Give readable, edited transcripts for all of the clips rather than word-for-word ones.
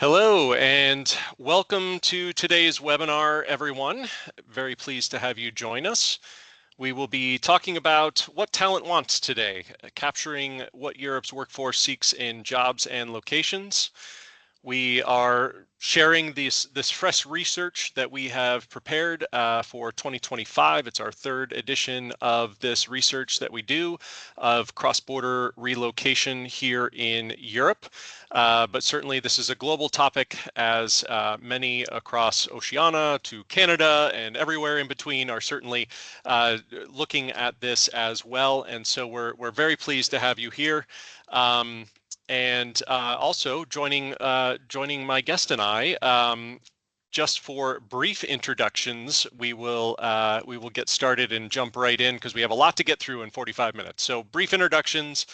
Hello and welcome to today's webinar, everyone. Very pleased to have you join us. We will be talking about what talent wants today, capturing what Europe's workforce seeks in jobs and locations. We are sharing this fresh research that we have prepared for 2025. It's our third edition of this research that we do of cross-border relocation here in Europe. But certainly this is a global topic, as many across Oceania to Canada and everywhere in between are certainly looking at this as well. And so we're very pleased to have you here. And also joining my guest and I, just for brief introductions, we will get started and jump right in because we have a lot to get through in 45 minutes. So brief introductions.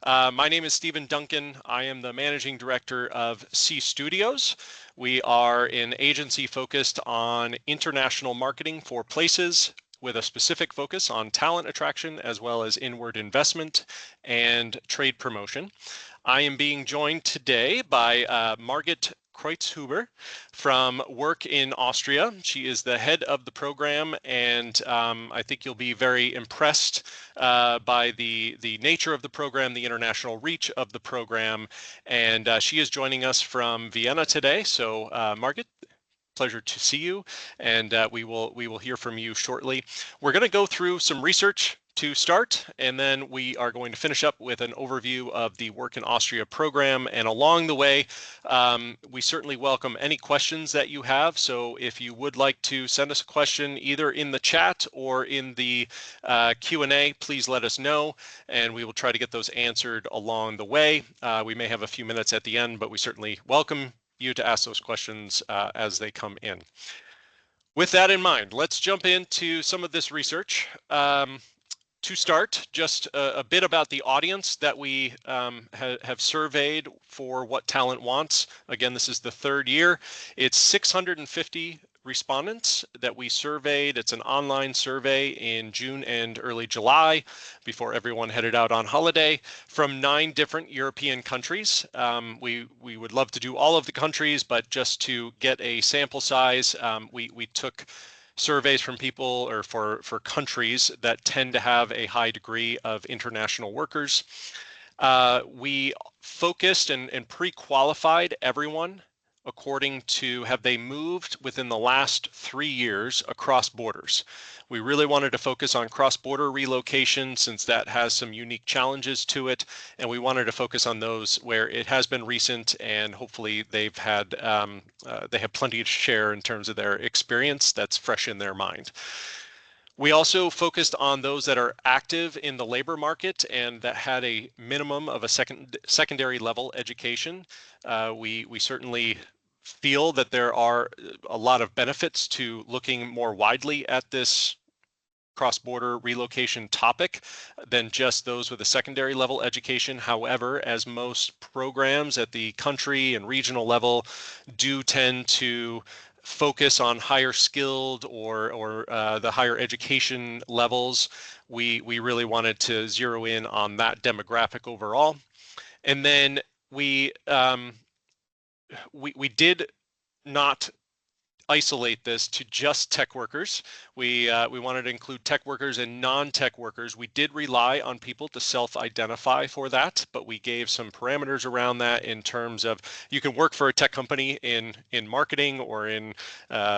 My name is Stephen Duncan. I am the managing director of C Studios. We are an agency focused on international marketing for places, with a specific focus on talent attraction as well as inward investment and trade promotion. I am being joined today by Margit Kreuzhuber from work in Austria. She is the head of the program, and I think you'll be very impressed by the nature of the program, the international reach of the program, and she is joining us from Vienna today. So Margit, pleasure to see you, and we will hear from you shortly. We're going to go through some research to start, and then we are going to finish up with an overview of the Work in Austria program. And along the way, we certainly welcome any questions that you have. So if you would like to send us a question either in the chat or in the Q&A, please let us know, and we will try to get those answered along the way. We may have a few minutes at the end, but we certainly welcome you to ask those questions as they come in. With that in mind, let's jump into some of this research. To start, just a bit about the audience that we have surveyed for what talent wants. Again, this is the third year. It's 650 respondents that we surveyed. It's an online survey in June and early July before everyone headed out on holiday from 9 different European countries. We would love to do all of the countries, but just to get a sample size, we took surveys from people or for countries that tend to have a high degree of international workers. We focused and pre-qualified everyone according to have they moved within the last 3 years across borders. We really wanted to focus on cross-border relocation since that has some unique challenges to it, and we wanted to focus on those where it has been recent and hopefully they've had they have plenty to share in terms of their experience that's fresh in their mind. We also focused on those that are active in the labor market and that had a minimum of a secondary level education. We certainly feel that there are a lot of benefits to looking more widely at this cross-border relocation topic than just those with a secondary level education. However, as most programs at the country and regional level do tend to focus on higher skilled or the higher education levels, we really wanted to zero in on that demographic overall. And then we did not isolate this to just tech workers. We wanted to include tech workers and non-tech workers. We did rely on people to self-identify for that, but we gave some parameters around that in terms of you can work for a tech company in marketing or in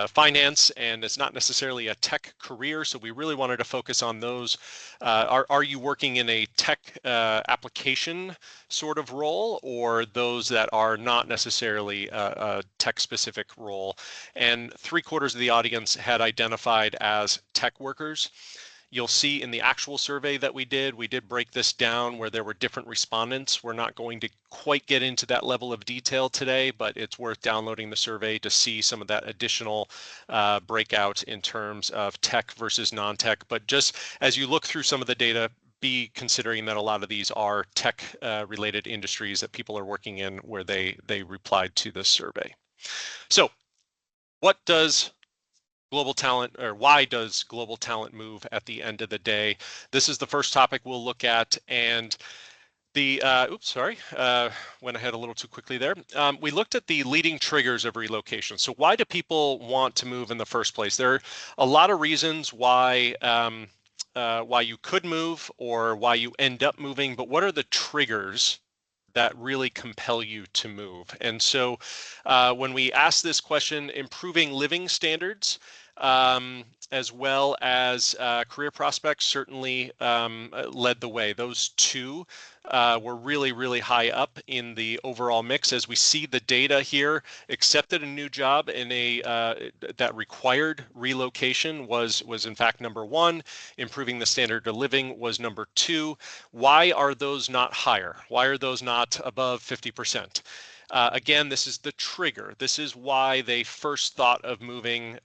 finance, and it's not necessarily a tech career. So we really wanted to focus on those. Are you working in a tech application sort of role, or those that are not necessarily a tech-specific role? And 3/4 of the audience had identified as tech workers. You'll see in the actual survey that we did break this down where there were different respondents. We're not going to quite get into that level of detail today, but it's worth downloading the survey to see some of that additional breakout in terms of tech versus non-tech. But just as you look through some of the data, be considering that a lot of these are tech related industries that people are working in where they replied to this survey. So what does global talent, or why does global talent move at the end of the day? This is the first topic we'll look at, and Oops, sorry, went ahead a little too quickly there. We looked at the leading triggers of relocation. So why do people want to move in the first place? There are a lot of reasons why you could move or why you end up moving, but what are the triggers that really compel you to move? And so when we ask this question, improving living standards, as well as career prospects certainly led the way. Those two were really, really high up in the overall mix. As we see the data here, accepted a new job in a that required relocation was in fact number one. Improving the standard of living was number two. Why are those not higher? Why are those not above 50%? Again, this is the trigger. This is why they first thought of moving,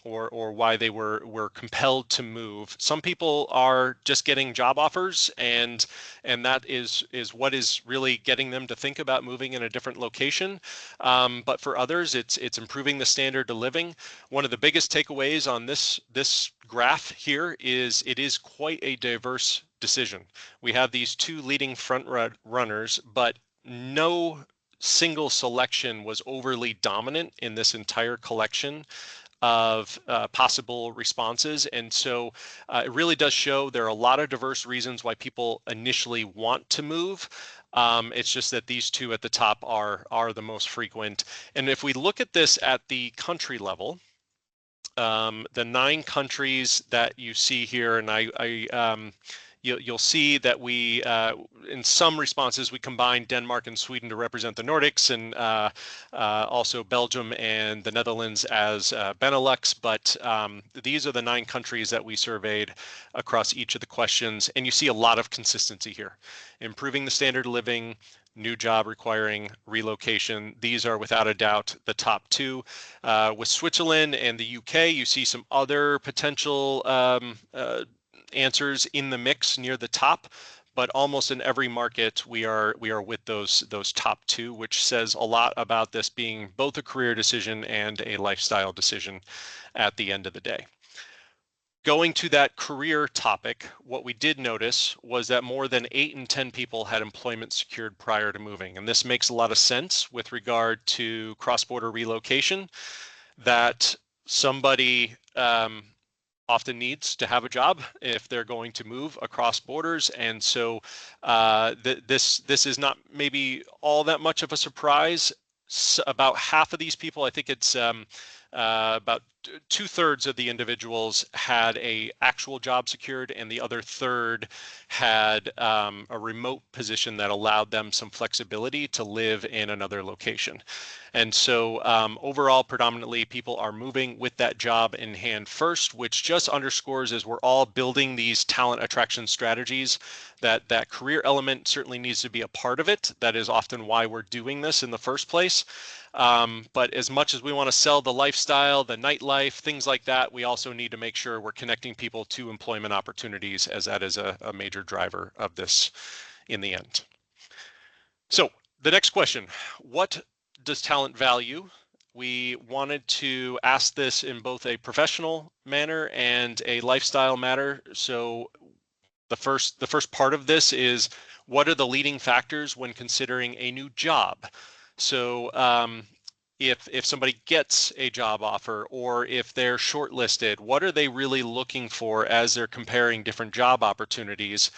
or why they were compelled to move. Some people are just getting job offers, and that is what is really getting them to think about moving in a different location. But for others, it's improving the standard of living. One of the biggest takeaways on this graph here is it is quite a diverse decision. We have these two leading front runners, but no single selection was overly dominant in this entire collection of possible responses. And so it really does show there are a lot of diverse reasons why people initially want to move. It's just that these two at the top are the most frequent. And if we look at this at the country level, the 9 countries that you see here, and you'll see that we, in some responses, we combine Denmark and Sweden to represent the Nordics, and also Belgium and the Netherlands as Benelux. But these are the 9 countries that we surveyed across each of the questions, and you see a lot of consistency here. Improving the standard of living, new job requiring relocation. These are without a doubt the top 2. With Switzerland and the UK, you see some other potential answers in the mix near the top, but almost in every market we are with those top 2, which says a lot about this being both a career decision and a lifestyle decision at the end of the day. Going to that career topic, what we did notice was that more than 8 in 10 people had employment secured prior to moving. And this makes a lot of sense with regard to cross-border relocation, that somebody often needs to have a job if they're going to move across borders. And so this is not maybe all that much of a surprise. About half of these people, I think it's about 2/3 of the individuals had a actual job secured, and the other third had a remote position that allowed them some flexibility to live in another location. And so overall, predominantly people are moving with that job in hand first, which just underscores, as we're all building these talent attraction strategies, that career element certainly needs to be a part of it. That is often why we're doing this in the first place. But as much as we want to sell the lifestyle, the nightlife, things like that, we also need to make sure we're connecting people to employment opportunities, as that is a major driver of this in the end. So the next question, what does talent value? We wanted to ask this in both a professional manner and a lifestyle manner. So the first part of this is, what are the leading factors when considering a new job? So if somebody gets a job offer, or if they're shortlisted, what are they really looking for as they're comparing different job opportunities?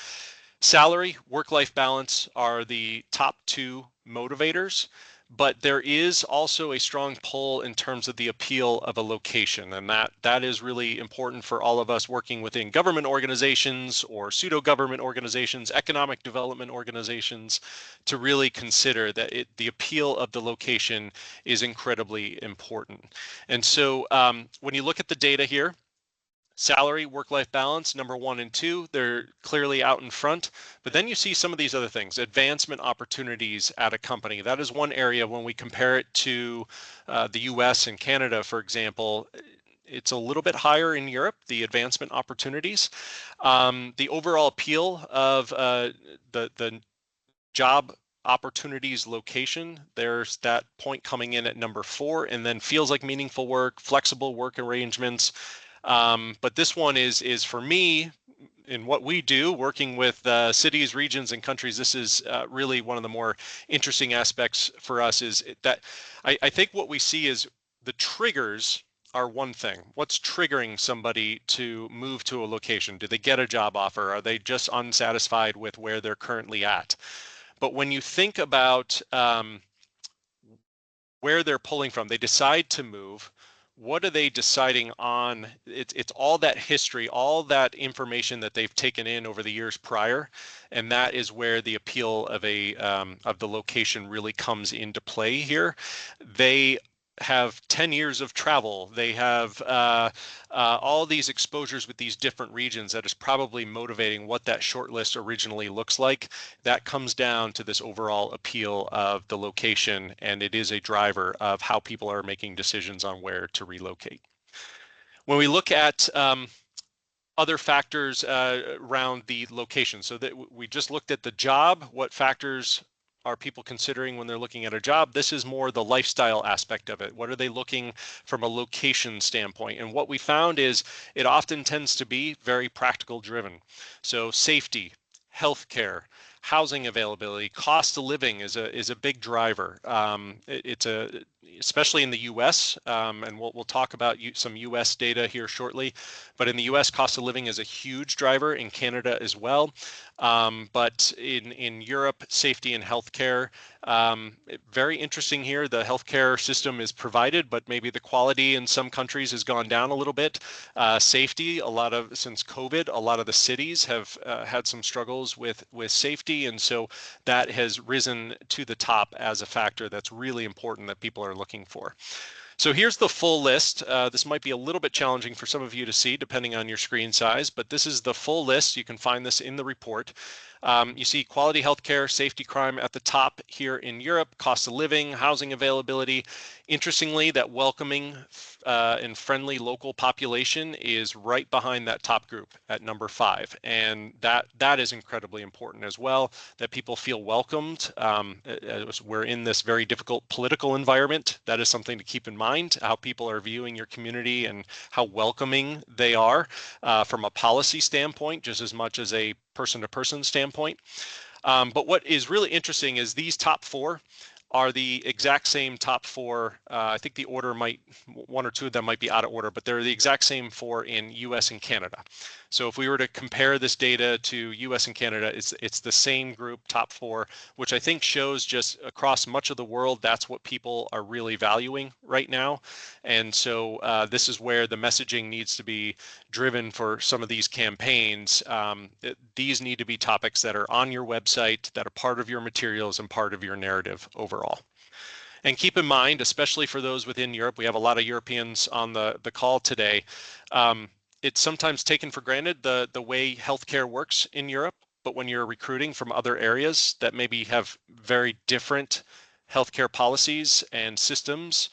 Salary, work-life balance are the top 2 motivators, but there is also a strong pull in terms of the appeal of a location, and that is really important for all of us working within government organizations or pseudo-government organizations, economic development organizations, to really consider that the appeal of the location is incredibly important. And so when you look at the data here, salary, work-life balance, number 1 and 2, they're clearly out in front. But then you see some of these other things, advancement opportunities at a company. That is one area when we compare it to the US and Canada, for example. It's a little bit higher in Europe, the advancement opportunities. The overall appeal of the job opportunities location, there's that point coming in at number 4, and then feels like meaningful work, flexible work arrangements. But this one is for me, in what we do, working with cities, regions, and countries, this is really one of the more interesting aspects for us. Is that I think what we see is the triggers are one thing. What's triggering somebody to move to a location? Do they get a job offer? Are they just unsatisfied with where they're currently at? But when you think about where they're pulling from, they decide to move. What are they deciding on? It's all that history, all that information that they've taken in over the years prior, and that is where the appeal of the location really comes into play here. They have 10 years of travel. They have all these exposures with these different regions that is probably motivating what that short list originally looks like. That comes down to this overall appeal of the location, and it is a driver of how people are making decisions on where to relocate. When we look at other factors around the location, so that we just looked at the job, what factors are people considering when they're looking at a job? This is more the lifestyle aspect of it. What are they looking from a location standpoint? And what we found is it often tends to be very practical driven. So safety, healthcare, housing availability, cost of living is a big driver. Especially in the U.S. And we'll talk about some U.S. data here shortly. But in the U.S., cost of living is a huge driver. In Canada as well. But in Europe, safety and healthcare, very interesting here. The healthcare system is provided, but maybe the quality in some countries has gone down a little bit. Safety, since COVID, a lot of the cities have had some struggles with safety, and so that has risen to the top as a factor that's really important that people are looking for. So here's the full list. This might be a little bit challenging for some of you to see depending on your screen size, but this is the full list. You can find this in the report. You see quality healthcare, safety, crime at the top here in Europe, cost of living, housing availability. Interestingly, that welcoming and friendly local population is right behind that top group at number 5. And that is incredibly important as well, that people feel welcomed. As we're in this very difficult political environment, that is something to keep in mind, how people are viewing your community and how welcoming they are from a policy standpoint, just as much as a person-to-person standpoint. But what is really interesting is these top 4 are the exact same top 4. I think the order one or two of them might be out of order, but they're the exact same 4 in US and Canada. So if we were to compare this data to US and Canada, it's the same group, top 4, which I think shows just across much of the world, that's what people are really valuing right now. And so this is where the messaging needs to be driven for some of these campaigns. These need to be topics that are on your website, that are part of your materials and part of your narrative overall. And keep in mind, especially for those within Europe, we have a lot of Europeans on the call today. It's sometimes taken for granted the way healthcare works in Europe, but when you're recruiting from other areas that maybe have very different healthcare policies and systems,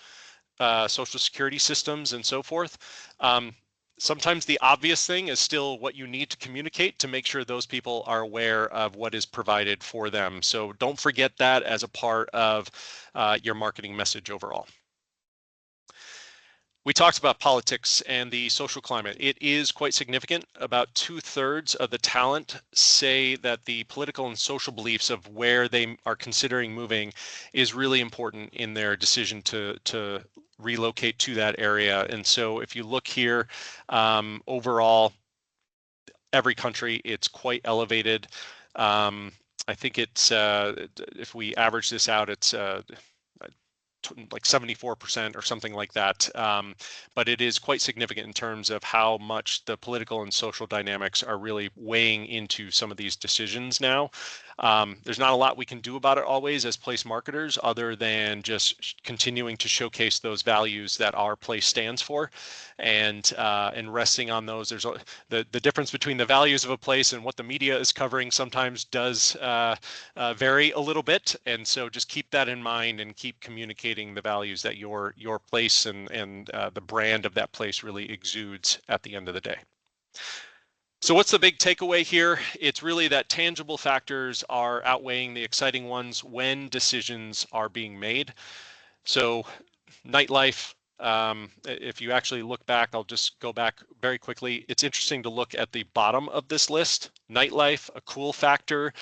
social security systems and so forth, sometimes the obvious thing is still what you need to communicate to make sure those people are aware of what is provided for them. So don't forget that as a part of your marketing message overall. We talked about politics and the social climate. It is quite significant. About 2/3 of the talent say that the political and social beliefs of where they are considering moving is really important in their decision to relocate to that area. And so if you look here, overall, every country, it's quite elevated. I think it's, if we average this out, it's like 74% or something like that. But it is quite significant in terms of how much the political and social dynamics are really weighing into some of these decisions now. There's not a lot we can do about it always as place marketers, other than just continuing to showcase those values that our place stands for, and resting on those. There's the difference between the values of a place and what the media is covering sometimes does vary a little bit, and so just keep that in mind and keep communicating the values that your place and the brand of that place really exudes at the end of the day. So what's the big takeaway here? It's really that tangible factors are outweighing the exciting ones when decisions are being made. So nightlife, If you actually look back, I'll just go back very quickly. It's interesting to look at the bottom of this list. Nightlife, a cool factor.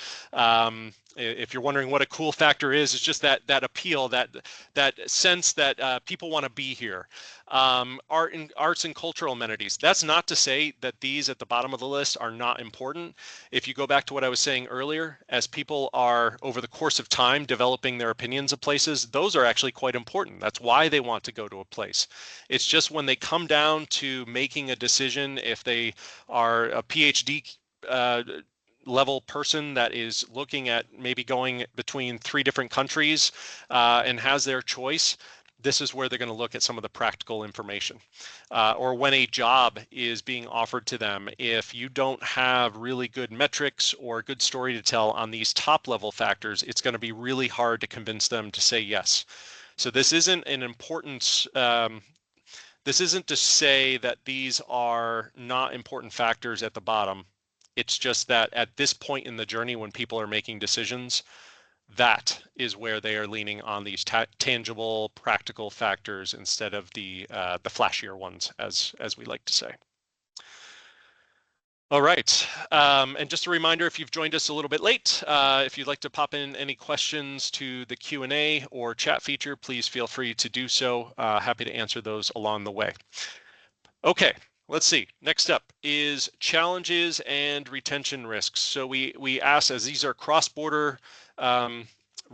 If you're wondering what a cool factor is, it's just that appeal, that sense that people want to be here. Arts and cultural amenities. That's not to say that these at the bottom of the list are not important. If you go back to what I was saying earlier, as people are over the course of time developing their opinions of places, those are actually quite important. That's why they want to go to a place. It's just when they come down to making a decision, if they are a PhD level person that is looking at maybe going between 3 different countries and has their choice, this is where they're going to look at some of the practical information. Or when a job is being offered to them, if you don't have really good metrics or a good story to tell on these top level factors, it's going to be really hard to convince them to say yes. So this isn't an importance. This isn't to say that these are not important factors at the bottom. It's just that at this point in the journey, when people are making decisions, that is where they are leaning on these tangible, practical factors instead of the flashier ones, as we like to say. All right, and just a reminder, if you've joined us a little bit late, if you'd like to pop in any questions to the Q&A or chat feature, please feel free to do so. Happy to answer those along the way. Okay, let's see. Next up is challenges and retention risks. So we asked, as these are cross-border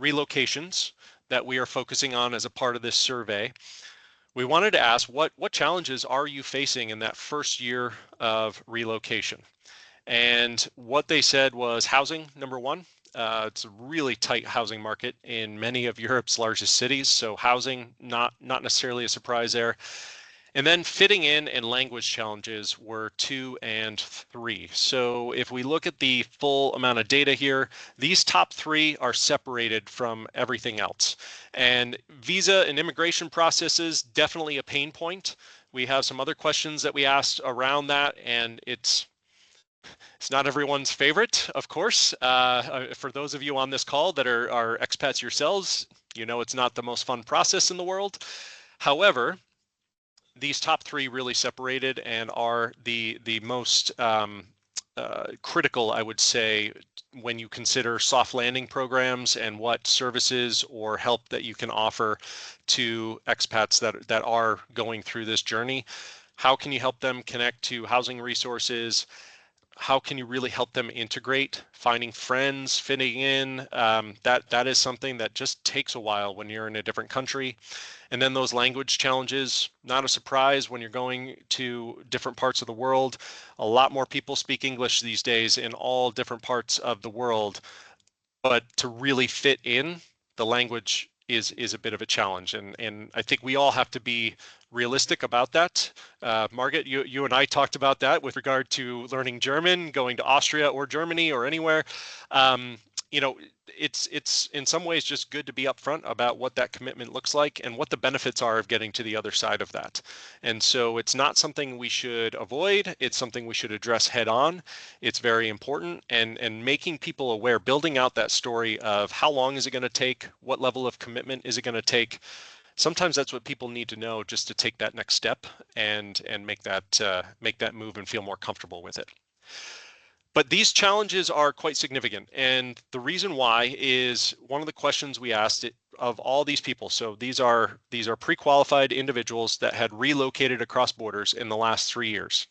relocations that we are focusing on as a part of this survey, we wanted to ask what challenges are you facing in that first year of relocation? And what they said was housing, number one. It's a really tight housing market in many of Europe's largest cities, so housing not necessarily a surprise there. And then fitting in and language challenges were 2 and 3. So if we look at the full amount of data here, these top 3 are separated from everything else. And visa and immigration processes, definitely a pain point. We have some other questions that we asked around that, and it's not everyone's favorite, of course. For those of you on this call that are expats yourselves, you know it's not the most fun process in the world. However, these top 3 really separated and are the most critical, I would say, when you consider soft landing programs and what services or help that you can offer to expats that are going through this journey. How can you help them connect to housing resources? How can you really help them integrate, finding friends, fitting in? That is something that just takes a while when you're in a different country. And then those language challenges, not a surprise when you're going to different parts of the world. A lot more people speak English these days in all different parts of the world. But to really fit in, the language is a bit of a challenge. And I think we all have to be realistic about that. Margit, you and I talked about that with regard to learning German, going to Austria or Germany or anywhere. You know, it's in some ways just good to be upfront about what that commitment looks like and what the benefits are of getting to the other side of that. And so it's not something we should avoid. It's something we should address head on. It's very important, and making people aware, building out that story of how long is it going to take, what level of commitment is it going to take. Sometimes that's what people need to know just to take that next step and make that move and feel more comfortable with it. But these challenges are quite significant, and the reason why is one of the questions we asked of all these people. So these are pre-qualified individuals that had relocated across borders in the last 3 years.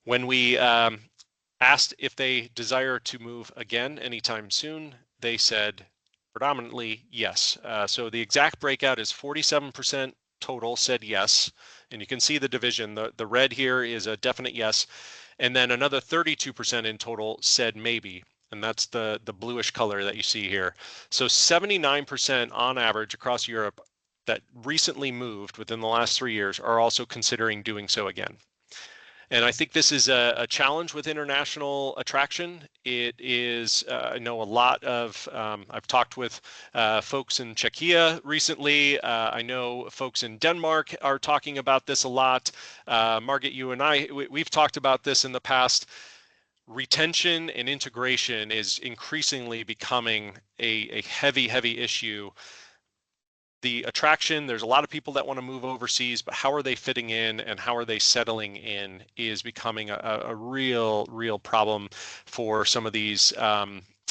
When we asked if they desire to move again anytime soon, they said predominantly yes. So the exact breakout is 47% total said yes, and you can see the division. The red here is a definite yes. And then another 32% in total said maybe, and that's the bluish color that you see here. So 79% on average across Europe that recently moved within the last 3 years are also considering doing so again. And I think this is a challenge with international attraction. It is, I know a lot of, I've talked with folks in Czechia recently. I know folks in Denmark are talking about this a lot. Margit, you and I, we've talked about this in the past. Retention and integration is increasingly becoming a heavy issue the attraction, there's a lot of people that want to move overseas, but how are they fitting in and how are they settling in is becoming a real problem for some of these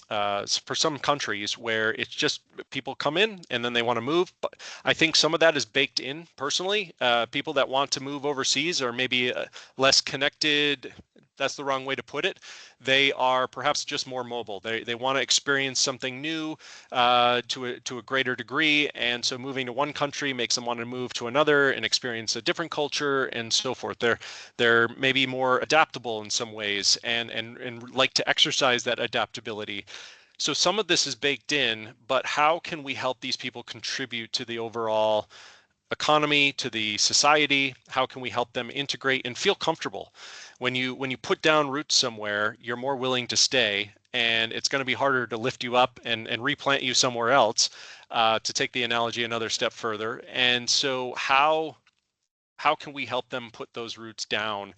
for some countries where it's just people come in and then they want to move. But I think some of that is baked in personally. People that want to move overseas are maybe less connected. That's the wrong way to put it. They are perhaps just more mobile. They want to experience something new to a greater degree, and so moving to one country makes them want to move to another and experience a different culture and so forth. They're maybe more adaptable in some ways and like to exercise that adaptability. So some of this is baked in, but how can we help these people contribute to the overall economy, to the society? How can we help them integrate and feel comfortable? When you put down roots somewhere, you're more willing to stay, and it's going to be harder to lift you up and replant you somewhere else, to take the analogy another step further. And so how can we help them put those roots down?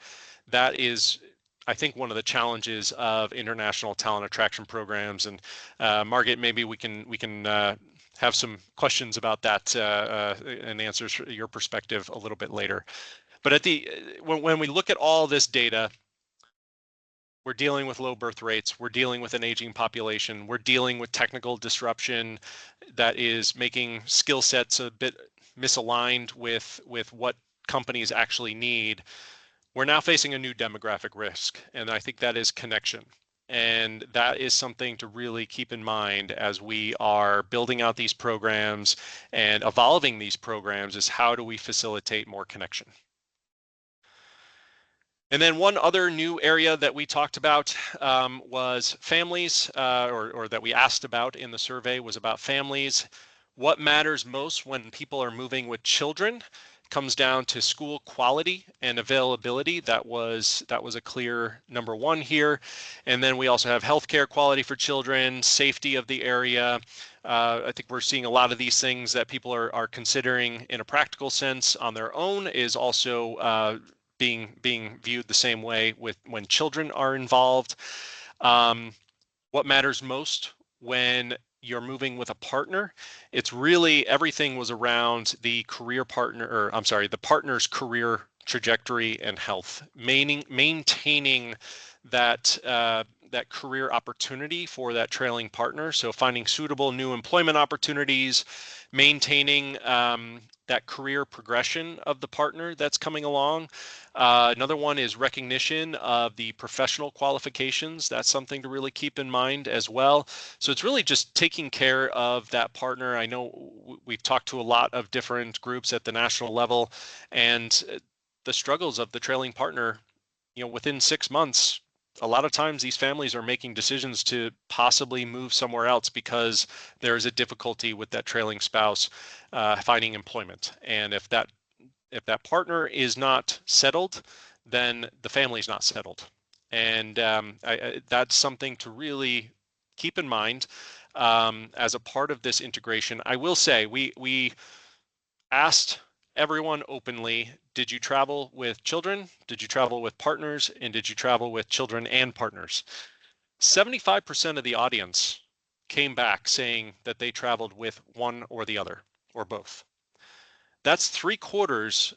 That is, I think, one of the challenges of international talent attraction programs. And Margit, maybe we can have some questions about that and answers from your perspective a little bit later. But when we look at all this data, we're dealing with low birth rates, we're dealing with an aging population, we're dealing with technical disruption that is making skill sets a bit misaligned with what companies actually need. We're now facing a new demographic risk, and I think that is connection. And that is something to really keep in mind as we are building out these programs and evolving these programs, is how do we facilitate more connection? And then one other new area that we talked about was families, or that we asked about in the survey was about families. What matters most when people are moving with children comes down to school quality and availability. That was a clear number one here. And then we also have healthcare quality for children, safety of the area. I think we're seeing a lot of these things that people are considering in a practical sense on their own is also being viewed the same way with when children are involved. What matters most when you're moving with a partner? It's really everything was around the career partner, or I'm sorry, the partner's career trajectory and health, maintaining that that career opportunity for that trailing partner. So finding suitable new employment opportunities, maintaining that career progression of the partner that's coming along. Another one is recognition of the professional qualifications. That's something to really keep in mind as well. So it's really just taking care of that partner. I know we've talked to a lot of different groups at the national level, and the struggles of the trailing partner, within 6 months, a lot of times these families are making decisions to possibly move somewhere else because there is a difficulty with that trailing spouse finding employment. And if that partner is not settled, then the family is not settled. And that's something to really keep in mind as a part of this integration. I will say we asked everyone openly, did you travel with children? Did you travel with partners? And did you travel with children and partners? 75% of the audience came back saying that they traveled with one or the other, or both. That's 3/4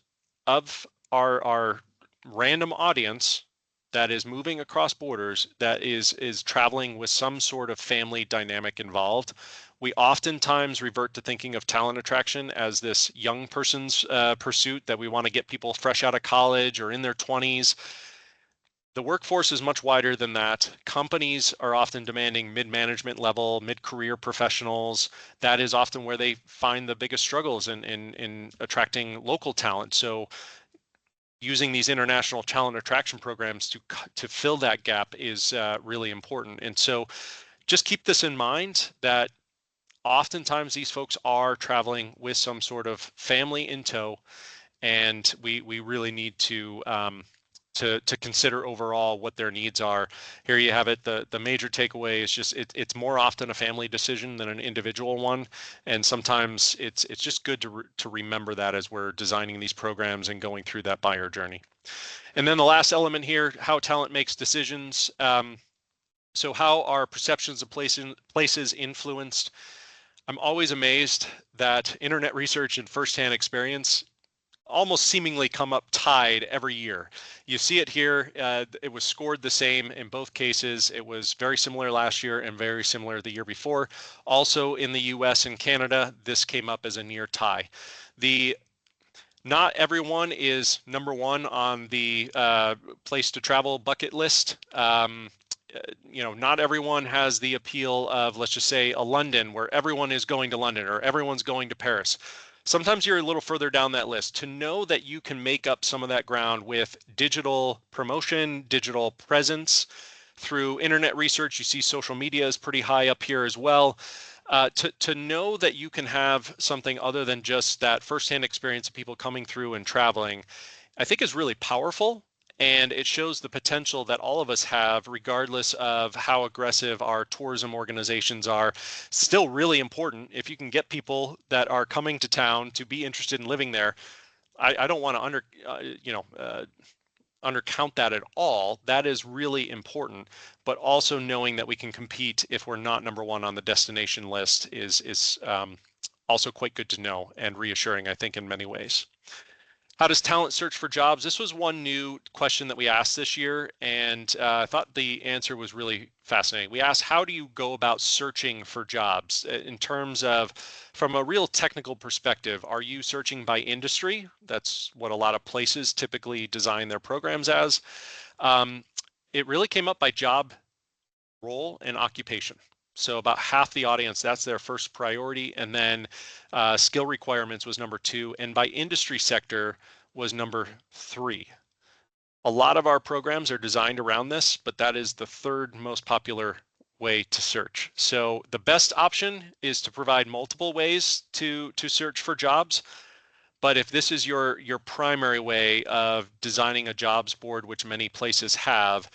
of our random audience that is moving across borders, that is traveling with some sort of family dynamic involved. We oftentimes revert to thinking of talent attraction as this young person's pursuit, that we want to get people fresh out of college or in their 20s. The workforce is much wider than that. Companies are often demanding mid-management level, mid-career professionals. That is often where they find the biggest struggles in attracting local talent. So using these international talent attraction programs to fill that gap is really important. And so just keep this in mind, that oftentimes these folks are traveling with some sort of family in tow, and we really need to consider overall what their needs are. Here you have it. The major takeaway is just it's more often a family decision than an individual one, and sometimes it's just good to remember that as we're designing these programs and going through that buyer journey. And then the last element here, how talent makes decisions. So how are perceptions of places influenced? I'm always amazed that internet research and firsthand experience almost seemingly come up tied every year. You see it here. It was scored the same in both cases. It was very similar last year and very similar the year before. Also in the US and Canada, this came up as a near tie. Not everyone is number one on the place to travel bucket list. Not everyone has the appeal of, let's just say, a London, where everyone is going to London or everyone's going to Paris. Sometimes you're a little further down that list. To know that you can make up some of that ground with digital promotion, digital presence through internet research, you see social media is pretty high up here as well. To know that you can have something other than just that firsthand experience of people coming through and traveling, I think is really powerful. And it shows the potential that all of us have, regardless of how aggressive our tourism organizations are. Still really important. If you can get people that are coming to town to be interested in living there, I don't want to undercount that at all. That is really important, but also knowing that we can compete if we're not number one on the destination list is also quite good to know and reassuring, I think, in many ways. How does talent search for jobs? This was one new question that we asked this year, and I thought the answer was really fascinating. We asked, how do you go about searching for jobs in terms of, from a real technical perspective, are you searching by industry? That's what a lot of places typically design their programs as. It really came up by job, role, and occupation. So about half the audience, that's their first priority. And then skill requirements was number 2. And by industry sector was number 3. A lot of our programs are designed around this, but that is the third most popular way to search. So the best option is to provide multiple ways to search for jobs. But if this is your primary way of designing a jobs board, which many places have,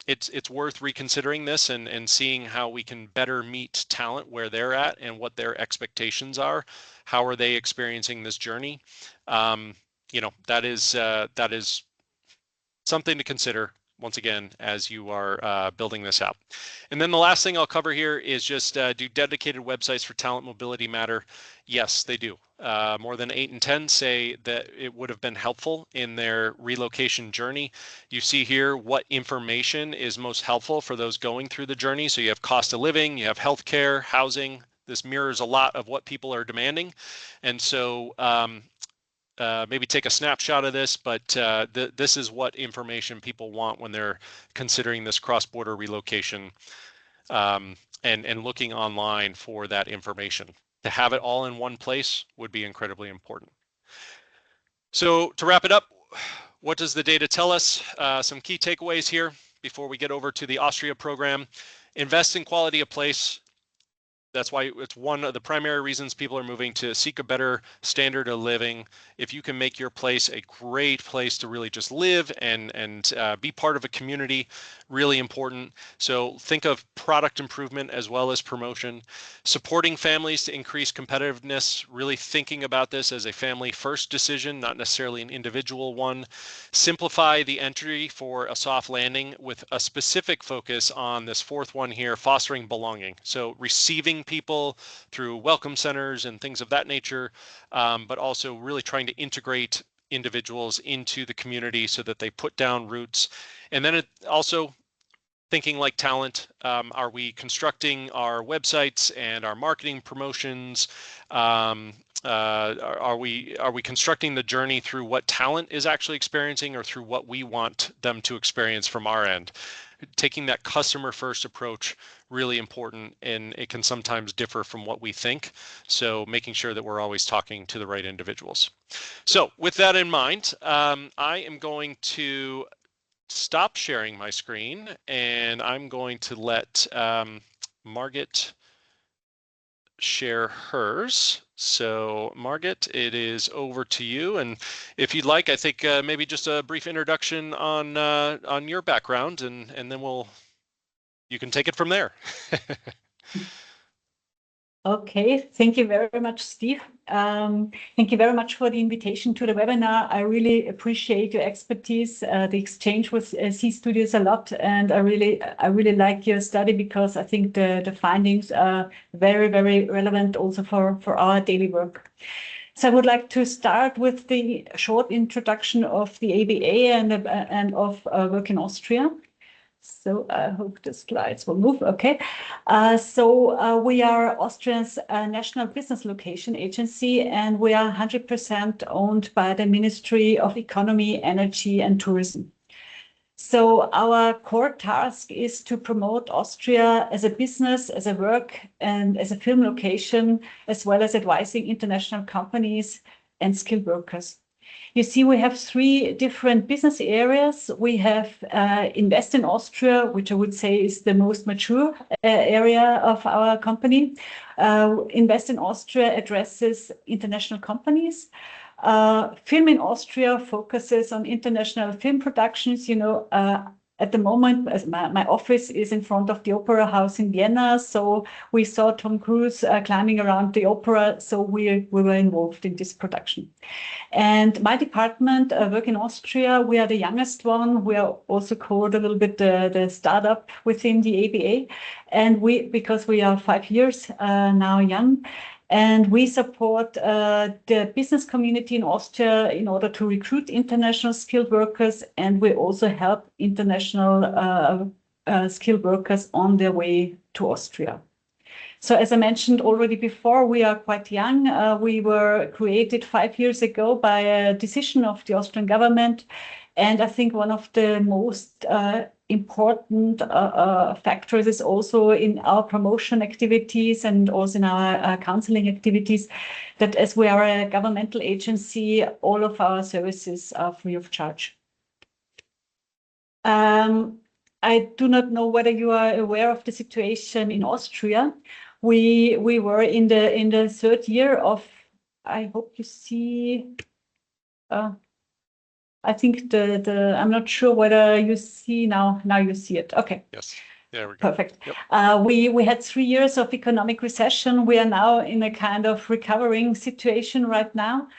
it's worth reconsidering this and seeing how we can better meet talent where they're at and what their expectations are. How are they experiencing this journey? That is something to consider once again as you are building this out. And then the last thing I'll cover here is just do dedicated websites for talent mobility matter? Yes, they do. More than 8 in 10 say that it would have been helpful in their relocation journey. You see here what information is most helpful for those going through the journey. So you have cost of living, you have healthcare, housing. This mirrors a lot of what people are demanding. And so maybe take a snapshot of this, but this is what information people want when they're considering this cross-border relocation and looking online for that information. To have it all in one place would be incredibly important. So to wrap it up, what does the data tell us? Some key takeaways here before we get over to the AUSTRIA program. Invest in quality of place. That's why it's one of the primary reasons people are moving, to seek a better standard of living. If you can make your place a great place to really just live and be part of a community, really important. So think of product improvement as well as promotion. Supporting families to increase competitiveness, really thinking about this as a family first decision, not necessarily an individual one. Simplify the entry for a soft landing with a specific focus on this fourth one here, fostering belonging. So receiving people through welcome centers and things of that nature, but also really trying to integrate individuals into the community so that they put down roots. And then it also thinking like talent, are we constructing our websites and our marketing promotions? Are we constructing the journey through what talent is actually experiencing or through what we want them to experience from our end? Taking that customer first approach, really important, and it can sometimes differ from what we think. So making sure that we're always talking to the right individuals. So with that in mind, I am going to stop sharing my screen and I'm going to let Margit share hers. So Margit, it is over to you. And if you'd like, I think maybe just a brief introduction on your background, and then you can take it from there. Okay, thank you very much, Steve. Thank you very much for the invitation to the webinar. I really appreciate your expertise, the exchange with C-Studios a lot, and I really like your study because I think the findings are very, very relevant also for our daily work. So I would like to start with the short introduction of the ABA and of work in Austria. So I hope the slides will move. Okay. We are Austria's national business location agency, and we are 100% owned by the Ministry of Economy, Energy and Tourism. So our core task is to promote Austria as a business, as a work, and as a film location, as well as advising international companies and skilled workers. You see, we have three different business areas. We have Invest in Austria, which I would say is the most mature area of our company. Invest in Austria addresses international companies. Film in Austria focuses on international film productions. At the moment, my office is in front of the Opera House in Vienna. So we saw Tom Cruise climbing around the opera. So we were involved in this production. And my department, Work in Austria, we are the youngest one. We are also called a little bit the startup within the ABA. And because we are 5 years now young, and we support the business community in Austria in order to recruit international skilled workers. And we also help international skilled workers on their way to Austria. So as I mentioned already before, we are quite young. We were created 5 years ago by a decision of the Austrian government. And I think one of the most important factors is also in our promotion activities and also in our counseling activities, that as we are a governmental agency, all of our services are free of charge. I do not know whether you are aware of the situation in Austria. We were in the third year of, I hope you see, I think I'm not sure whether you see now you see it. Okay. Yes. There we go. Perfect. Yep. We had 3 years of economic recession. We are now in a kind of recovering situation right now.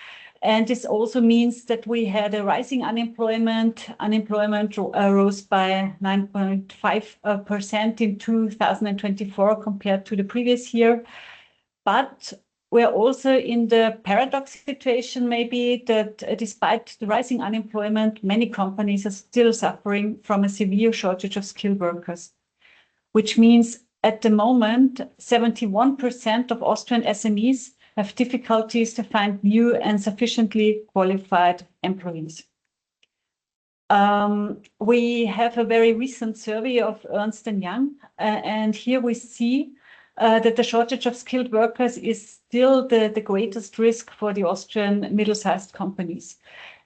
And this also means that we had a rising unemployment. Unemployment rose by 9.5% in 2024 compared to the previous year. But we're also in the paradox situation, maybe, that despite the rising unemployment, many companies are still suffering from a severe shortage of skilled workers, which means at the moment, 71% of Austrian SMEs have difficulties to find new and sufficiently qualified employees. We have a very recent survey of Ernst & Young, and here we see that the shortage of skilled workers is still the greatest risk for the Austrian middle-sized companies.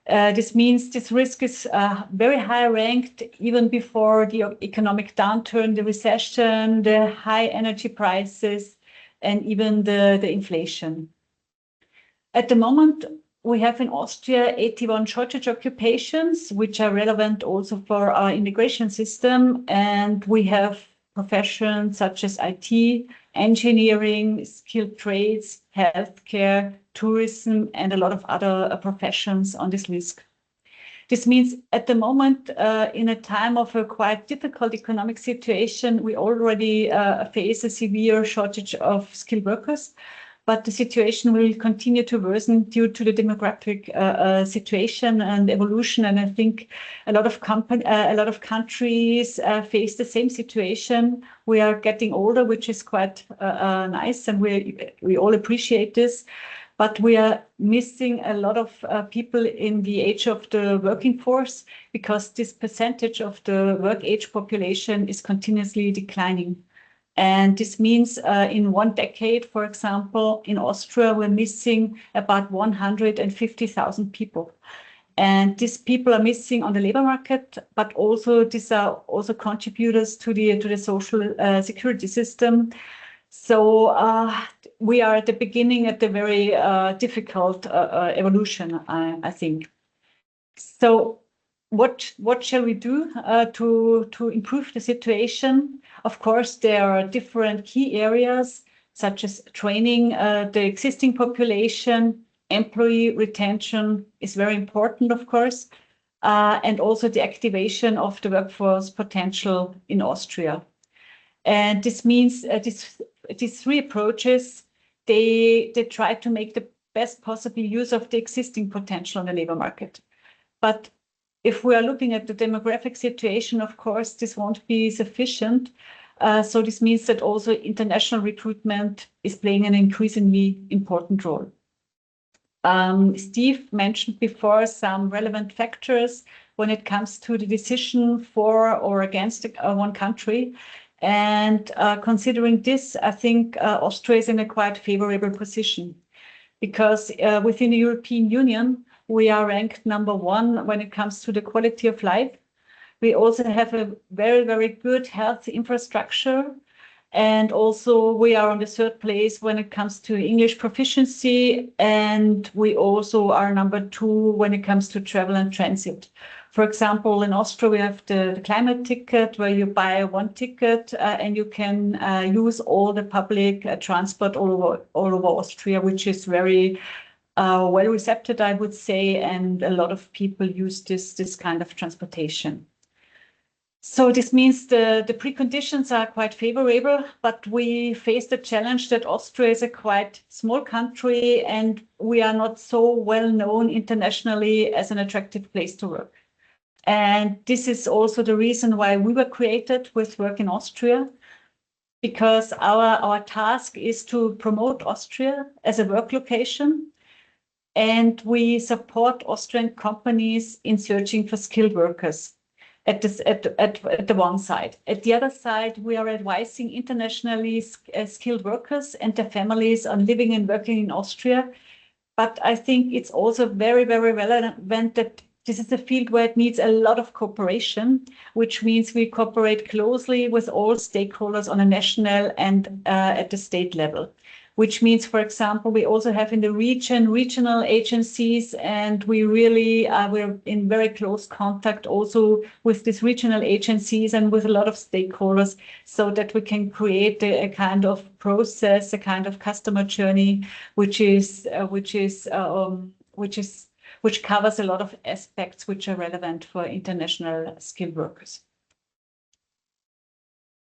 This means this risk is very high ranked even before the economic downturn, the recession, the high energy prices, and even the inflation. At the moment, we have in Austria 81 shortage occupations, which are relevant also for our immigration system. And we have professions such as IT, engineering, skilled trades, healthcare, tourism, and a lot of other professions on this list. This means at the moment, in a time of a quite difficult economic situation, we already face a severe shortage of skilled workers, but the situation will continue to worsen due to the demographic situation and evolution. And I think a lot of countries face the same situation. We are getting older, which is quite nice, and we all appreciate this. But we are missing a lot of people in the age of the working force, because this percentage of the work age population is continuously declining. And this means in 1 decade, for example, in Austria, we're missing about 150,000 people. And these people are missing on the labor market, but also these are also contributors to the social security system. So we are at the beginning at the very difficult evolution, I think. So what shall we do to improve the situation? Of course, there are different key areas. such as training the existing population. Employee retention is very important, of course, and also the activation of the workforce potential in Austria. And this means these three approaches, they try to make the best possible use of the existing potential on the labor market. But if we are looking at the demographic situation, of course, this won't be sufficient. So this means that also international recruitment is playing an increasingly important role. Steve mentioned before some relevant factors when it comes to the decision for or against one country. And considering this, I think Austria is in a quite favorable position because within the European Union, we are ranked #1 when it comes to the quality of life. We also have a very, very good health infrastructure. And also we are on the 3rd place when it comes to English proficiency. And we also are #2 when it comes to travel and transit. For example, in Austria, we have the climate ticket where you buy one ticket and you can use all the public transport all over Austria, which is very well received, I would say. And a lot of people use this kind of transportation. So this means the preconditions are quite favorable, but we face the challenge that Austria is a quite small country and we are not so well known internationally as an attractive place to work. And this is also the reason why we were created with Work in Austria, because our task is to promote Austria as a work location. And we support Austrian companies in searching for skilled workers. At the one side. At the other side, we are advising internationally skilled workers and their families on living and working in Austria. But I think it's also very, very relevant that this is a field where it needs a lot of cooperation, which means we cooperate closely with all stakeholders on a national and at the state level. Which means, for example, we also have in the regional agencies, and we really we're in very close contact also with these regional agencies and with a lot of stakeholders, so that we can create a kind of process, a kind of customer journey, which covers a lot of aspects which are relevant for international skilled workers.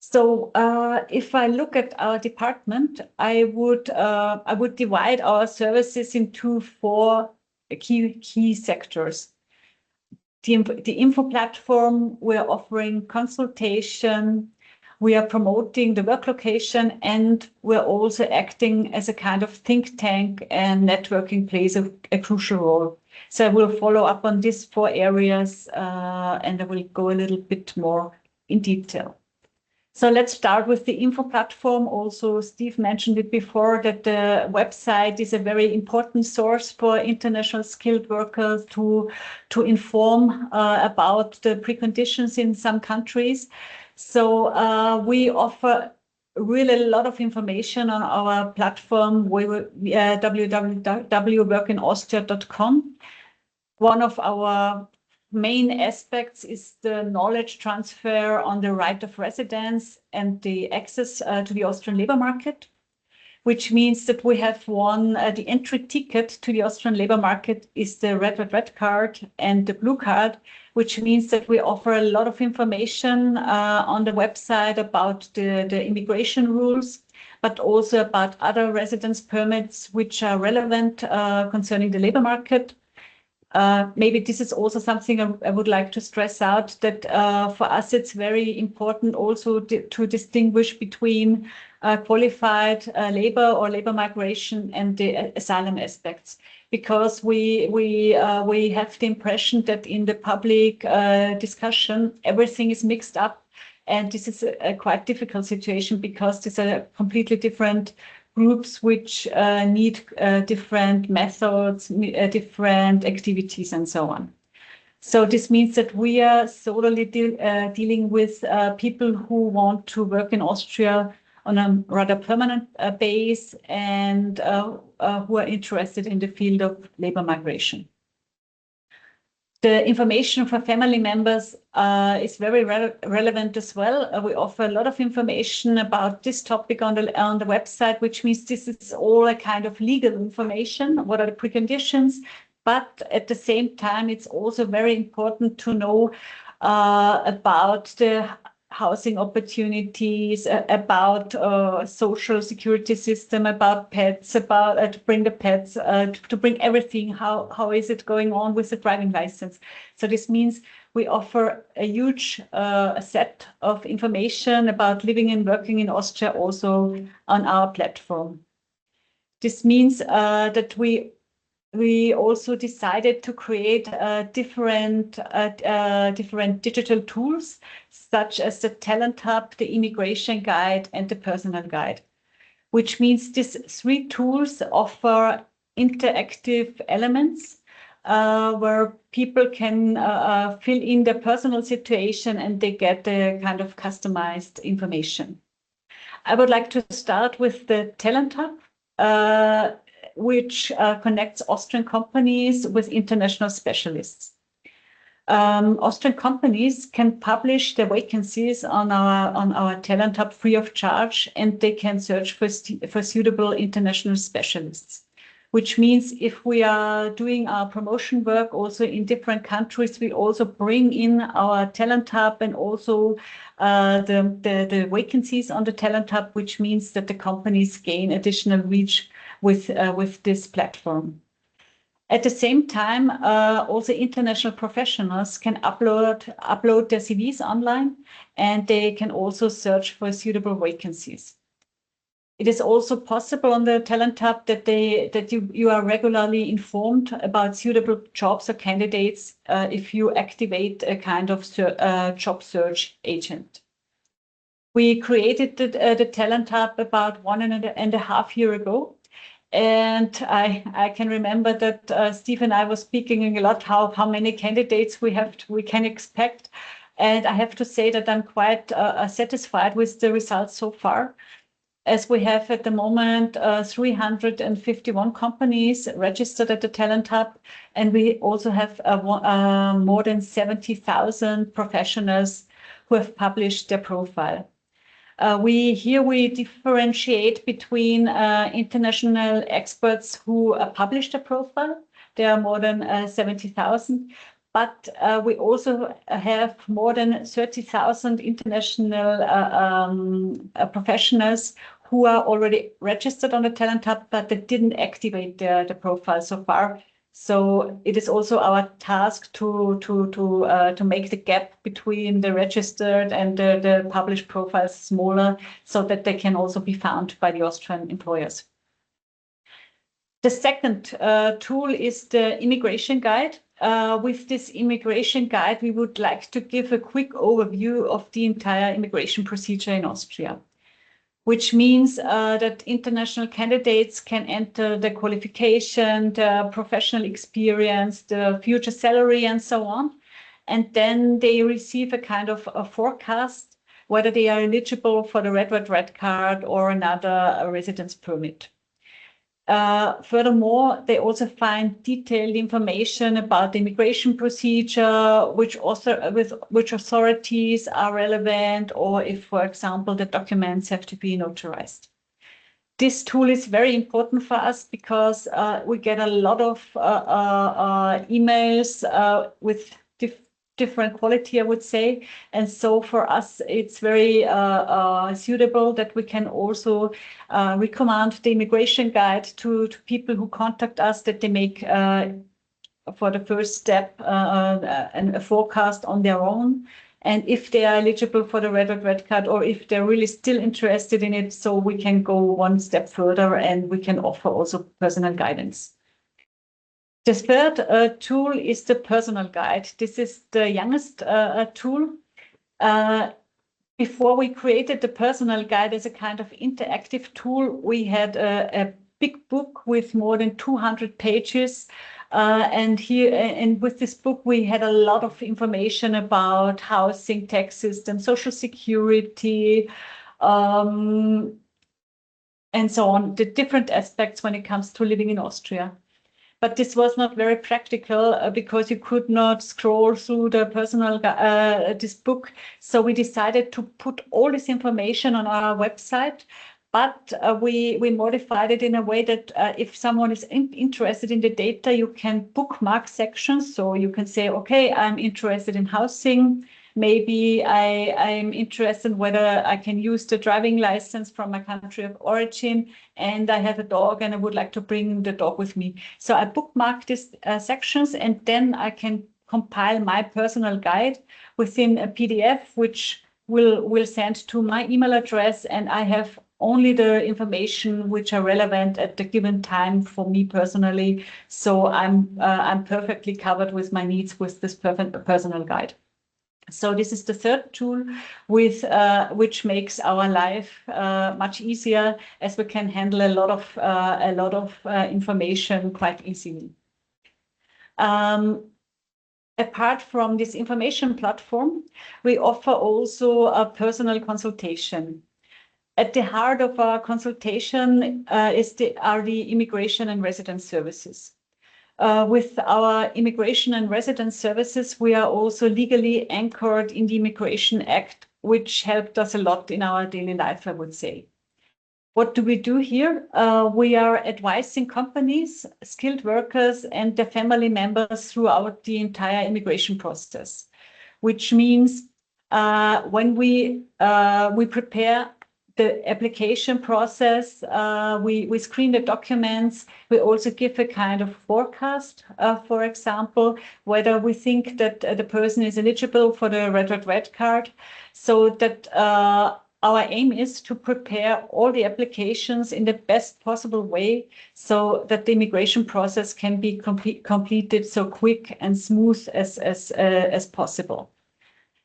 So if I look at our department, I would divide our services into 4 key sectors. The info platform, we're offering consultation, we are promoting the work location, and we're also acting as a kind of think tank, and networking plays a crucial role. So I will follow up on these 4 areas and I will go a little bit more in detail. So let's start with the info platform. Also, Steve mentioned it before that the website is a very important source for international skilled workers to inform about the preconditions in some countries. So we offer really a lot of information on our platform, www.workinaustria.com. One of our main aspects is the knowledge transfer on the right of residence and the access to the Austrian labor market, which means that we have the entry ticket to the Austrian labor market is the red card and the blue card, which means that we offer a lot of information on the website about the immigration rules, but also about other residence permits which are relevant concerning the labor market. Maybe this is also something I would like to stress out, that for us it's very important also to distinguish between qualified labor or labor migration and the asylum aspects, because we have the impression that in the public discussion everything is mixed up, and this is a quite difficult situation because these are completely different groups which need different methods, different activities, and so on. So this means that we are solely dealing with people who want to work in Austria on a rather permanent base and who are interested in the field of labor migration. The information for family members is very relevant as well. We offer a lot of information about this topic on the website, which means this is all a kind of legal information. What are the preconditions? But at the same time, it's also very important to know about the housing opportunities, about social security system, about pets, about to bring the pets, to bring everything. How is it going on with the driving license? So this means we offer a huge set of information about living and working in Austria also on our platform. This means that we also decided to create different digital tools, such as the Talent Hub, the Immigration Guide, and the Personal Guide, which means these 3 tools offer interactive elements where people can fill in their personal situation and they get the kind of customized information. I would like to start with the Talent Hub, which connects Austrian companies with international specialists. Austrian companies can publish their vacancies on our Talent Hub free of charge, and they can search for suitable international specialists. Which means if we are doing our promotion work also in different countries, we also bring in our Talent Hub and also the vacancies on the Talent Hub, which means that the companies gain additional reach with this platform. At the same time, also international professionals can upload their CVs online, and they can also search for suitable vacancies. It is also possible on the Talent Hub that you are regularly informed about suitable jobs or candidates if you activate a kind of job search agent. We created the Talent Hub about 1.5 years ago. And I can remember that Steve and I were speaking a lot how many candidates we can expect. And I have to say that I'm quite satisfied with the results so far, as we have at the moment 351 companies registered at the Talent Hub, and we also have more than 70,000 professionals who have published their profile. We differentiate between international experts who published a profile. There are more than 70,000, but we also have more than 30,000 international professionals who are already registered on the Talent Hub, but they didn't activate the profile so far. So it is also our task to make the gap between the registered and the published profiles smaller, so that they can also be found by the Austrian employers. The second tool is the Immigration Guide. With this Immigration Guide, we would like to give a quick overview of the entire immigration procedure in Austria, which means that international candidates can enter the qualification, the professional experience, the future salary, and so on. And then they receive a kind of a forecast whether they are eligible for the red card or another residence permit. Furthermore, they also find detailed information about the immigration procedure, which authorities are relevant, or if, for example, the documents have to be notarized. This tool is very important for us because we get a lot of emails with different quality, I would say. And so for us, it's very suitable that we can also recommend the Immigration Guide to people who contact us, that they make for the first step a forecast on their own. And if they are eligible for the red card, or if they're really still interested in it, so we can go one step further and we can offer also personal guidance. The third tool is the Personal Guide. This is the youngest tool. Before we created the Personal Guide as a kind of interactive tool, we had a big book with more than 200 pages. And with this book, we had a lot of information about housing, tax system, social security, and so on, the different aspects when it comes to living in Austria. but this was not very practical because you could not scroll through the personal this book. So we decided to put all this information on our website, but we modified it in a way that if someone is interested in the data, you can bookmark sections. So you can say, okay, I'm interested in housing. Maybe I'm interested whether I can use the driving license from my country of origin, and I have a dog and I would like to bring the dog with me. So I bookmark these sections, and then I can compile my personal guide within a PDF, which will send to my email address, and I have only the information which are relevant at the given time for me personally. So I'm perfectly covered with my needs with this personal guide. So this is the third tool with which makes our life much easier, as we can handle a lot of information quite easily. Apart from this information platform, we offer also a personal consultation. At the heart of our consultation are the immigration and residence services. With our immigration and residence services, we are also legally anchored in the Immigration Act, which helped us a lot in our daily life, I would say. What do we do here? We are advising companies, skilled workers, and their family members throughout the entire immigration process, which means when we prepare the application process, we screen the documents. We also give a kind of forecast, for example, whether we think that the person is eligible for the red card, so that our aim is to prepare all the applications in the best possible way so that the immigration process can be completed so quick and smooth as possible.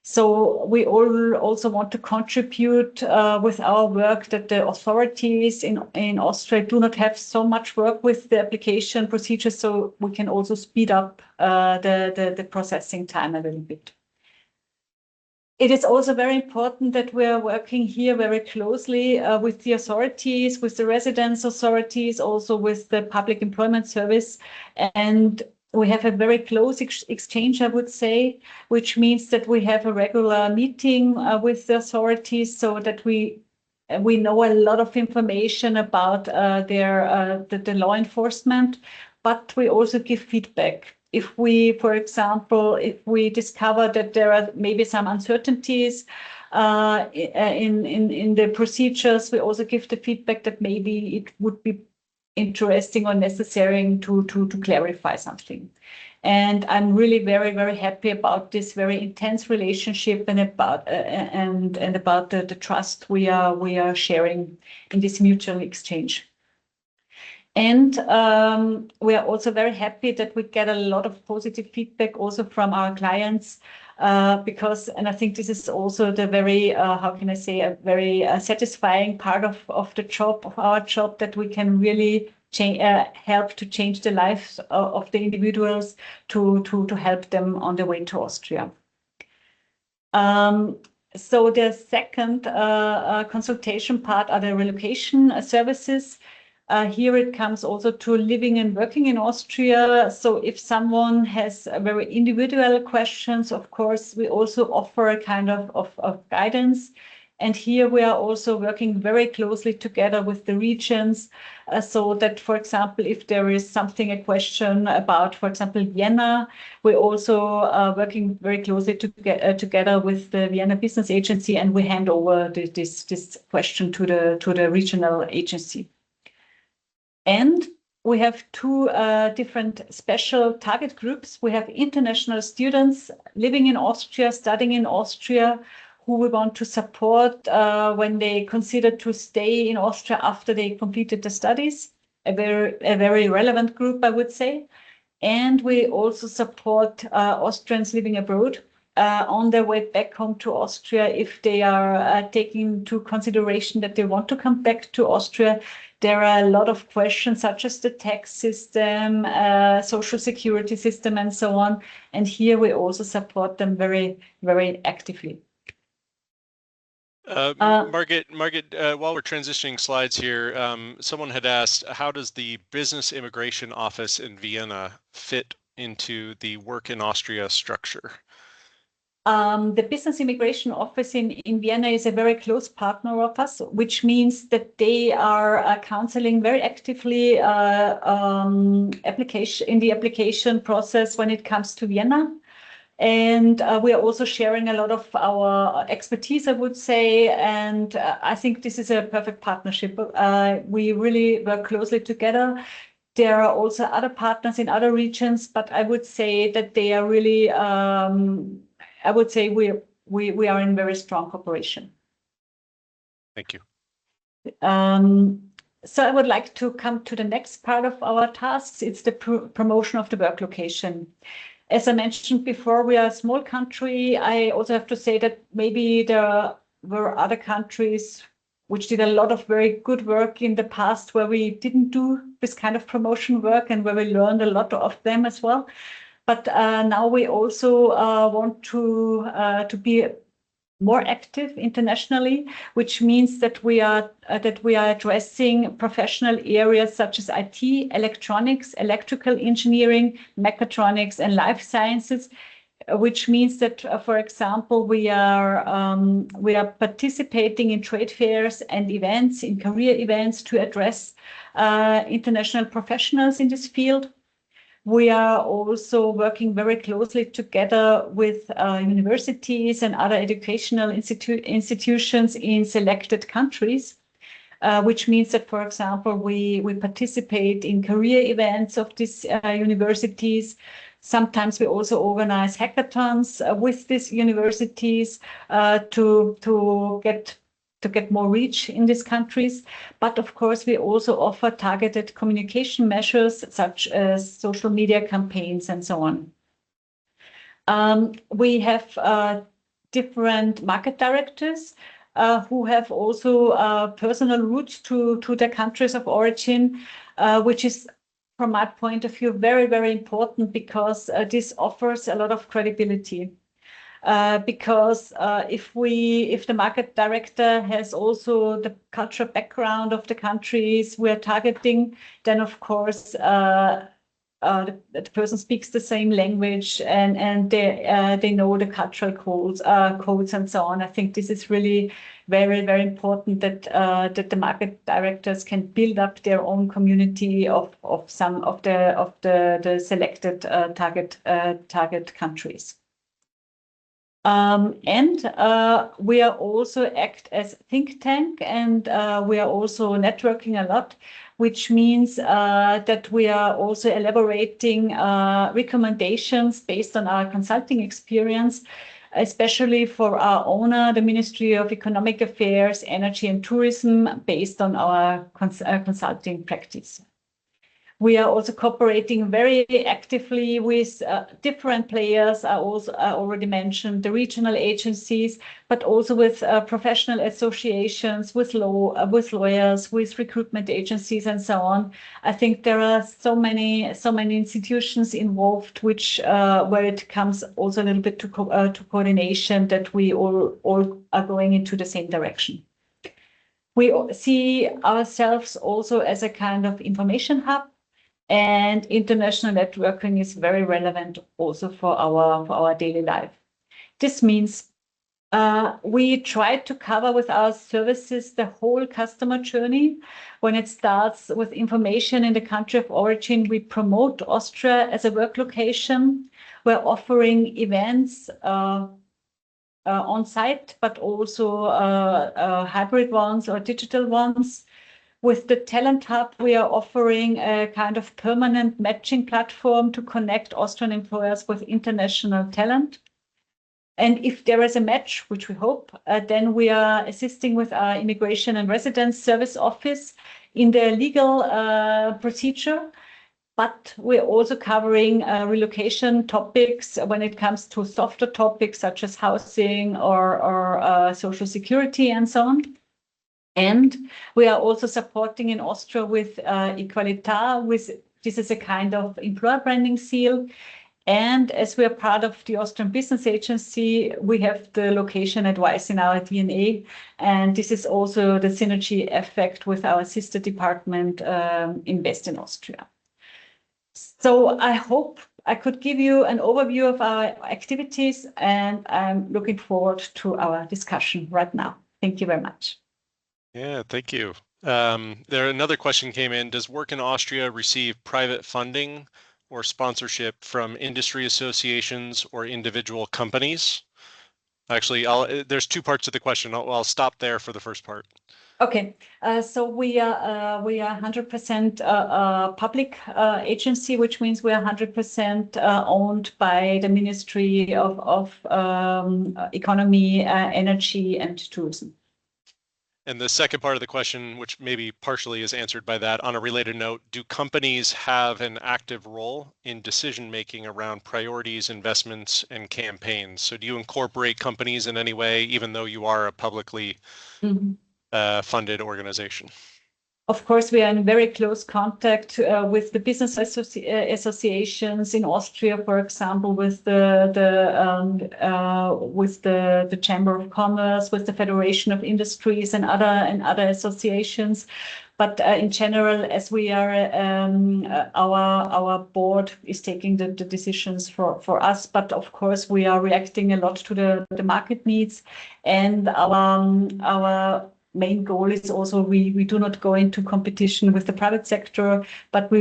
So we all also want to contribute with our work that the authorities in Austria do not have so much work with the application procedures, so we can also speed up the processing time a little bit. It is also very important that we are working here very closely with the authorities, with the residence authorities, also with the Public Employment Service, and we have a very close exchange, I would say, which means that we have a regular meeting with the authorities so that we know a lot of information about the law enforcement, but we also give feedback. If we, for example, if we discover that there are maybe some uncertainties in the procedures, we also give the feedback that maybe it would be interesting or necessary to clarify something. And I'm really very, very happy about this very intense relationship and about the trust we are sharing in this mutual exchange. And we are also very happy that we get a lot of positive feedback also from our clients because, and I think this is also the very, how can I say, a very satisfying part of the job, of our job, that we can really help to change the lives of the individuals to help them on the way to Austria. So the second consultation part are the relocation services. Here it comes also to living and working in Austria. So if someone has very individual questions, of course, we also offer a kind of guidance. And here we are also working very closely together with the regions so that, for example, if there is something, a question about, for example, Vienna, we're also working very closely together with the Vienna Business Agency, and we hand over this question to the regional agency. And we have two different special target groups. We have international students living in Austria, studying in Austria, who we want to support when they consider to stay in Austria after they completed the studies. A very relevant group, I would say. And we also support Austrians living abroad on their way back home to Austria if they are taking into consideration that they want to come back to Austria. There are a lot of questions such as the tax system, social security system, and so on. And here we also support them very, very actively. Margit, while we're transitioning slides here, someone had asked, how does the Business Immigration Office in Vienna fit into the Work in Austria structure? The Business Immigration Office in Vienna is a very close partner of us, which means that they are counseling very actively in the application process when it comes to Vienna. And we are also sharing a lot of our expertise, I would say, and I think this is a perfect partnership. We really work closely together. There are also other partners in other regions, but I would say that they are really, I would say we are in very strong cooperation. Thank you. So I would like to come to the next part of our tasks. It's the promotion of the work location. As I mentioned before, we are a small country. I also have to say that maybe there were other countries which did a lot of very good work in the past where we didn't do this kind of promotion work and where we learned a lot of them as well. But now we also want to be more active internationally, which means that we are addressing professional areas such as IT, electronics, electrical engineering, mechatronics, and life sciences, which means that, for example, we are participating in trade fairs and events, in career events to address international professionals in this field. We are also working very closely together with universities and other educational institutions in selected countries, which means that, for example, we participate in career events of these universities. Sometimes we also organize hackathons with these universities to get more reach in these countries. But of course, we also offer targeted communication measures such as social media campaigns and so on. We have different market directors who have also personal roots to their countries of origin, which is, from my point of view, very, very important because this offers a lot of credibility. Because if the market director has also the cultural background of the countries we're targeting, then of course the person speaks the same language and they know the cultural codes and so on. I think this is really very, very important that the market directors can build up their own community of some of the selected target countries. We are also act as think tank, and we are also networking a lot, which means that we are also elaborating recommendations based on our consulting experience, especially for our owner, the Ministry of Economic Affairs, Energy and Tourism, based on our consulting practice. We are also cooperating very actively with different players. I already mentioned the regional agencies, but also with professional associations, with lawyers, with recruitment agencies, and so on. I think there are so many institutions involved, which where it comes also a little bit to coordination, that we all are going into the same direction. We see ourselves also as a kind of information hub. And international networking is very relevant also for our daily life. This means we try to cover with our services the whole customer journey. When it starts with information in the country of origin, we promote Austria as a work location. We're offering events on site, but also hybrid ones or digital ones. With the Talent Hub, we are offering a kind of permanent matching platform to connect Austrian employers with international talent. And if there is a match, which we hope, then we are assisting with our Immigration and Residence Service Office in the legal procedure. But we're also covering relocation topics when it comes to softer topics such as housing or social security and so on. And we are also supporting in Austria with Equalita. This is a kind of employer branding seal. And as we are part of the Austrian Business Agency, we have the location advice in our DNA. And this is also the synergy effect with our sister department, Invest in Austria. So I hope I could give you an overview of our activities, and I'm looking forward to our discussion right now. Thank you very much. Yeah, thank you. Another question came in. Does Work in Austria receive private funding or sponsorship from industry associations or individual companies? Actually, there's two parts to the question. I'll stop there for the first part. Okay, so we are 100% public agency, which means we are 100% owned by the Ministry of Economy, Energy and Tourism. And the second part of the question, which maybe partially is answered by that, on a related note, do companies have an active role in decision-making around priorities, investments, and campaigns? So do you incorporate companies in any way, even though you are a publicly funded organization? Of course, we are in very close contact with the business associations in Austria, for example, with the Chamber of Commerce, with the Federation of Industries, and other associations. But in general, as we are, our board is taking the decisions for us. But of course, we are reacting a lot to the market needs, and our main goal is also we do not go into competition with the private sector, but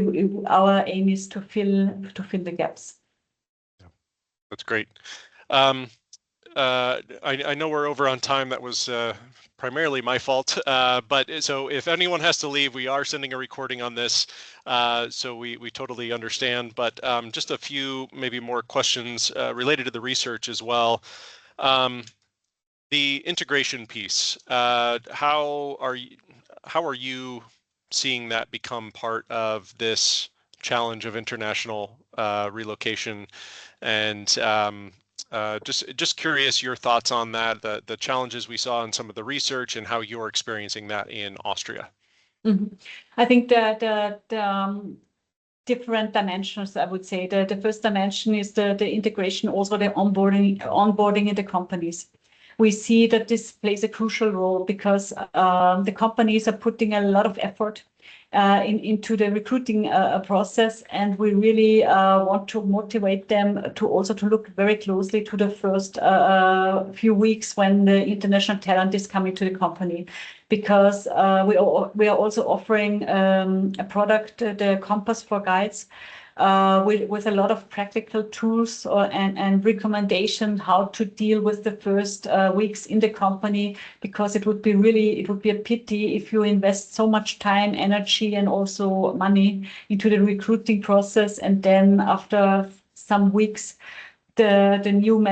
our aim is to fill the gaps. Yeah, that's great. I know we're over on time. That was primarily my fault. But so if anyone has to leave, we are sending a recording on this. So we totally understand. But just a few maybe more questions related to the research as well. The integration piece, how are you seeing that become part of this challenge of international relocation? And just curious your thoughts on that, the challenges we saw in some of the research and how you're experiencing that in Austria. I think that different dimensions, I would say. The first dimension is the integration, also the onboarding in the companies. We see that this plays a crucial role because the companies are putting a lot of effort into the recruiting process, and we really want to motivate them to also to look very closely to the first few weeks when the international talent is coming to the company, because we are also offering a product, the Compass for Guides, with a lot of practical tools and recommendation how to deal with the first weeks in the company, because it would be a pity if you invest so much time, energy, and also money into the recruiting process, and then after some weeks the new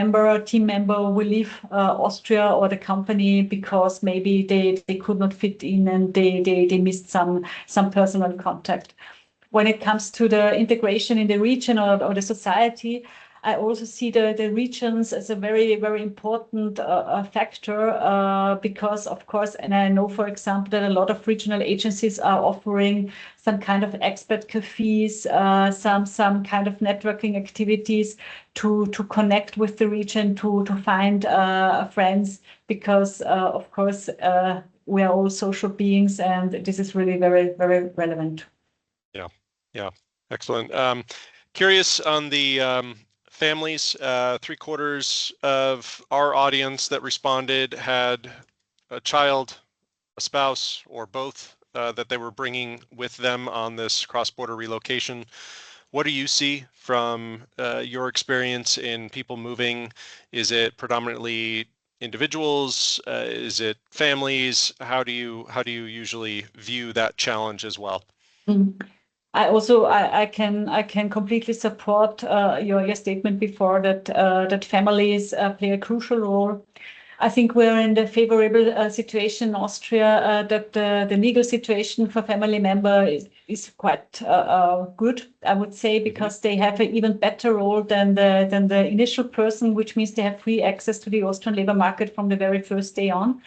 team member will leave Austria or the company because maybe they could not fit in and they missed some personal contact. When it comes to the integration in the region or the society, I also see the regions as a very, very important factor because, of course, and I know, for example, that a lot of regional agencies are offering some kind of expert cafes, some kind of networking activities to connect with the region, to find friends, because, of course, we are all social beings, and this is really very, very relevant. Yeah, excellent. Curious on the families. 3/4 of our audience that responded had a child, a spouse, or both that they were bringing with them on this cross-border relocation. What do you see from your experience in people moving? Is it predominantly individuals? Is it families? How do you usually view that challenge as well? I can completely support your statement before that families play a crucial role. I think we're in the favorable situation in Austria that the legal situation for family member is quite good, I would say, because they have an even better role than the initial person, which means they have free access to the Austrian labor market from the very first day on.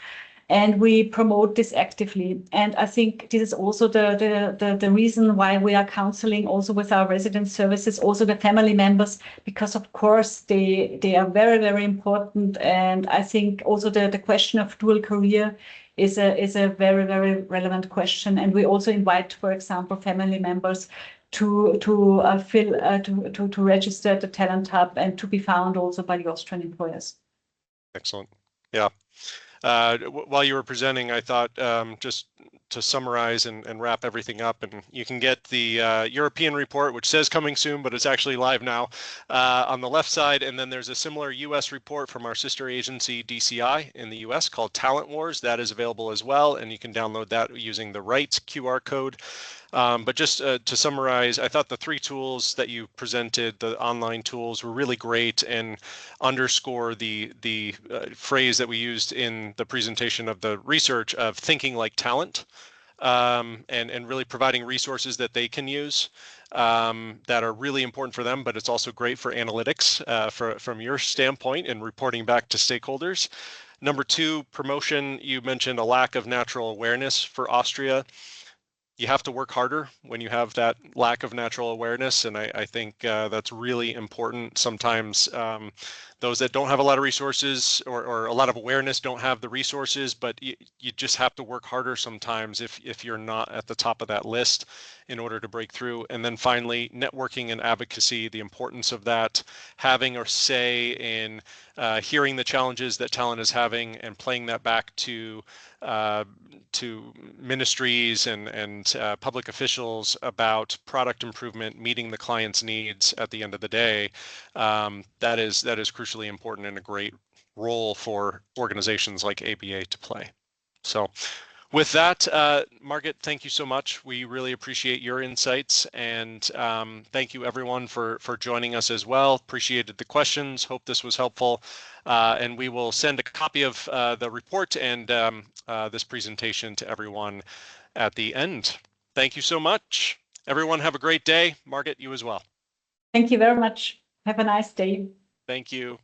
and we promote this actively. And I think this is also the reason why we are counseling also with our resident services, also the family members, because of course they are very, very important. And I think also the question of dual career is a very, very relevant question. And we also invite, for example, family members to register at the Talent Hub and to be found also by the Austrian employers. Excellent. Yeah. While you were presenting, I thought just to summarize and wrap everything up, and you can get the European report, which says coming soon, but it's actually live now, on the left side. And then there's a similar US report from our sister agency, DCI, in the US called Talent Wars. That is available as well, and you can download that using the right QR code. But just to summarize, I thought the three tools that you presented, the online tools, were really great and underscore the phrase that we used in the presentation of the research of thinking like talent, and really providing resources that they can use that are really important for them, but it's also great for analytics from your standpoint and reporting back to stakeholders. Number two, promotion. You mentioned a lack of natural awareness for Austria. You have to work harder when you have that lack of natural awareness, and I think that's really important. Sometimes those that don't have a lot of resources or a lot of awareness don't have the resources, but you just have to work harder sometimes if you're not at the top of that list in order to break through. And then finally, networking and advocacy, the importance of that, having a say in hearing the challenges that talent is having and playing that back to ministries and public officials about product improvement, meeting the client's needs at the end of the day. That is crucially important and a great role for organizations like ABA to play. So with that, Margit, thank you so much. We really appreciate your insights, and thank you everyone for joining us as well. Appreciated the questions. Hope this was helpful. And we will send a copy of the report and this presentation to everyone at the end. Thank you so much. Everyone have a great day. Margit, you as well. Thank you very much. Have a nice day. Thank you.